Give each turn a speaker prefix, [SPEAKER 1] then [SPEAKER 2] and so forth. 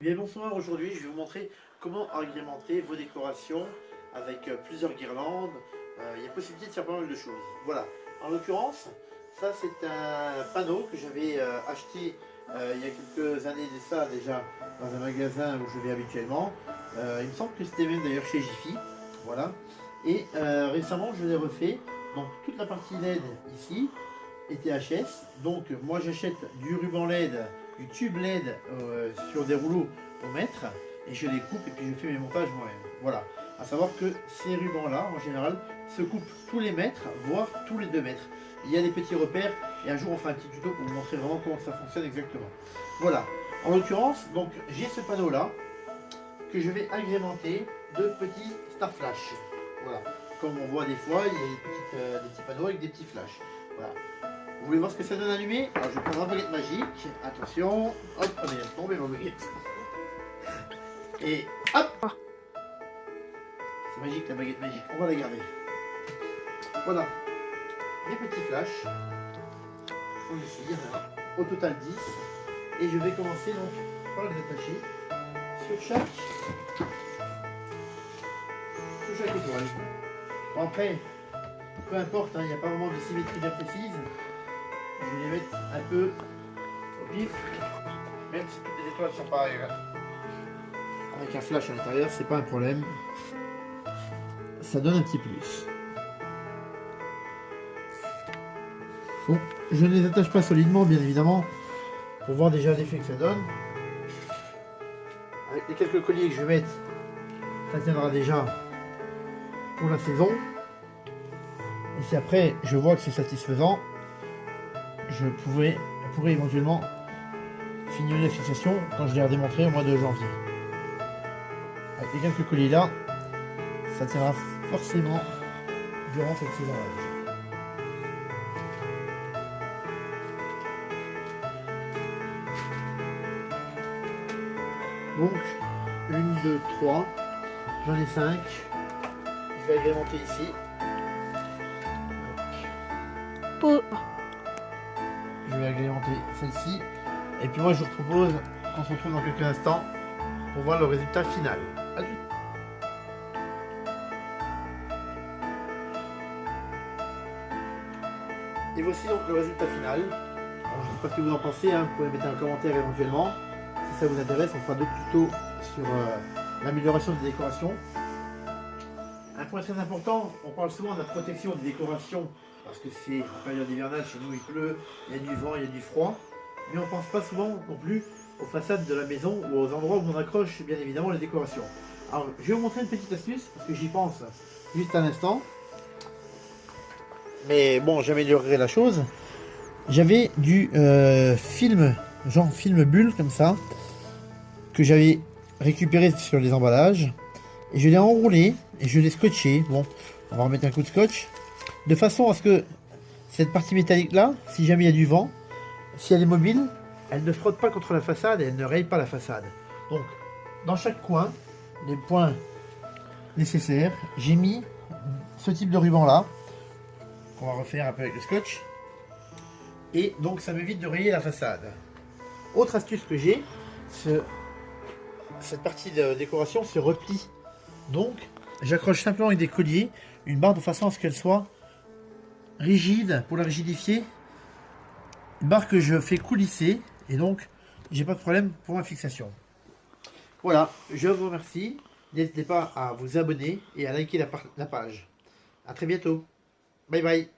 [SPEAKER 1] Bien bonsoir, aujourd'hui je vais vous montrer comment agrémenter vos décorations avec plusieurs guirlandes. Il y a possibilité de faire pas mal de choses. Voilà, en l'occurrence, ça c'est un panneau que j'avais acheté il y a quelques années de ça déjà dans un magasin où je vais habituellement. Il me semble que c'était même d'ailleurs chez Jiffy. Voilà. Et récemment je l'ai refait. Donc toute la partie LED ici était HS. Donc moi j'achète du ruban LED, du tube LED sur des rouleaux pour mettre, et je les coupe et puis je fais mes montages moi-même. Voilà. À savoir que ces rubans là en général se coupent tous les mètres, voire tous les 2 mètres. Il y a des petits repères et un jour on fera un petit tuto pour vous montrer vraiment comment ça fonctionne exactement. Voilà. En l'occurrence, donc j'ai ce panneau là que je vais agrémenter de petits star flash. Voilà. Comme on voit des fois, il y a des petits panneaux avec des petits flashs. Voilà. Vous voulez voir ce que ça donne allumé? Alors je vais prendre ma baguette magique. Attention. Hop, oh, mais elle est tombée ma baguette. Et hop. C'est magique la baguette magique. On va la garder. Voilà. Des petits flashs. Ici, il y en a au total 10. Et je vais commencer donc par les attacher sur chaque étoile. Bon, après, peu importe, il n'y a pas vraiment de symétrie bien précise. Je vais les mettre un peu au pif, même si toutes les étoiles sont pareilles. Avec un flash à l'intérieur, c'est pas un problème. Ça donne un petit plus. Bon, je ne les attache pas solidement, bien évidemment, pour voir déjà l'effet que ça donne. Avec les quelques colliers que je vais mettre, ça tiendra déjà pour la saison. Et si après je vois que c'est satisfaisant, je pourrais éventuellement finir la fixation quand je l'ai redémontré au mois de janvier. Avec les quelques colliers là, ça tiendra forcément durant cette saison-là. Donc, 1, 2, 3, j'en ai 5. Je vais agrémenter ici. Je vais agrémenter celle-ci. Et puis moi je vous propose qu'on se retrouve dans quelques instants pour voir le résultat final. À tout de suite. Et voici donc le résultat final. Alors, je ne sais pas ce que vous en pensez, hein. Vous pouvez mettre un commentaire éventuellement. Si ça vous intéresse, on fera d'autres tutos sur l'amélioration des décorations. Un point très important, on parle souvent de la protection des décorations parce que c'est en période hivernale, chez nous il pleut, il y a du vent, il y a du froid, mais on ne pense pas souvent non plus aux façades de la maison ou aux endroits où on accroche bien évidemment les décorations. Alors je vais vous montrer une petite astuce parce que j'y pense juste un instant, mais bon, j'améliorerai la chose. J'avais du film, genre film bulle comme ça, que j'avais récupéré sur les emballages, et je l'ai enroulé et je l'ai scotché. Bon, on va remettre un coup de scotch de façon à ce que cette partie métallique là, si jamais il y a du vent, si elle est mobile, elle ne frotte pas contre la façade et elle ne raye pas la façade. Donc dans chaque coin, les points nécessaires, j'ai mis ce type de ruban là qu'on va refaire un peu avec le scotch, et donc ça m'évite de rayer la façade. Autre astuce que j'ai, cette partie de décoration se replie. Donc, j'accroche simplement avec des colliers une barre de façon à ce qu'elle soit rigide pour la rigidifier. Une barre que je fais coulisser et donc j'ai pas de problème pour ma fixation. Voilà, je vous remercie. N'hésitez pas à vous abonner et à liker la page. A très bientôt. Bye bye.